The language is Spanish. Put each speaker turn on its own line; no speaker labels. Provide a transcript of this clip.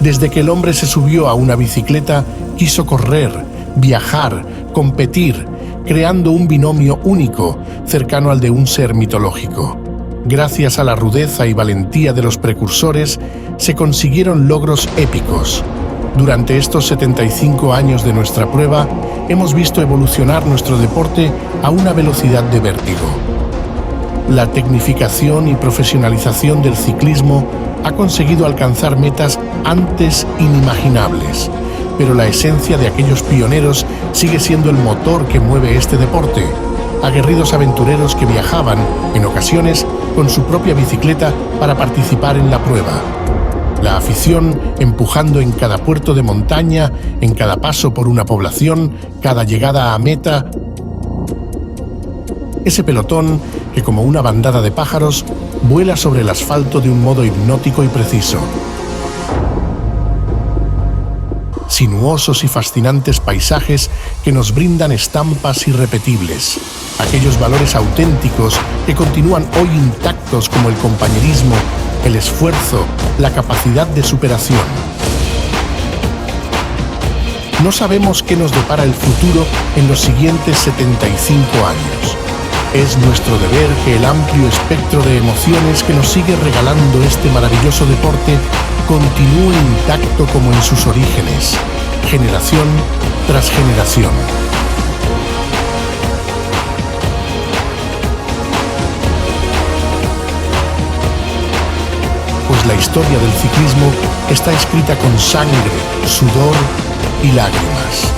Desde que el hombre se subió a una bicicleta, quiso correr, viajar, competir, creando un binomio único, cercano al de un ser mitológico. Gracias a la rudeza y valentía de los precursores, se consiguieron logros épicos. Durante estos 75 años de nuestra prueba, hemos visto evolucionar nuestro deporte a una velocidad de vértigo. La tecnificación y profesionalización del ciclismo ha conseguido alcanzar metas antes inimaginables, pero la esencia de aquellos pioneros sigue siendo el motor que mueve este deporte. Aguerridos aventureros que viajaban, en ocasiones, con su propia bicicleta para participar en la prueba. La afición empujando en cada puerto de montaña, en cada paso por una población, cada llegada a meta. Ese pelotón que, como una bandada de pájaros, vuela sobre el asfalto de un modo hipnótico y preciso. Sinuosos y fascinantes paisajes que nos brindan estampas irrepetibles. Aquellos valores auténticos que continúan hoy intactos, como el compañerismo, el esfuerzo, la capacidad de superación. No sabemos qué nos depara el futuro en los siguientes 75 años. Es nuestro deber que el amplio espectro de emociones que nos sigue regalando este maravilloso deporte continúe intacto como en sus orígenes, generación tras generación. Pues la historia del ciclismo está escrita con sangre, sudor y lágrimas.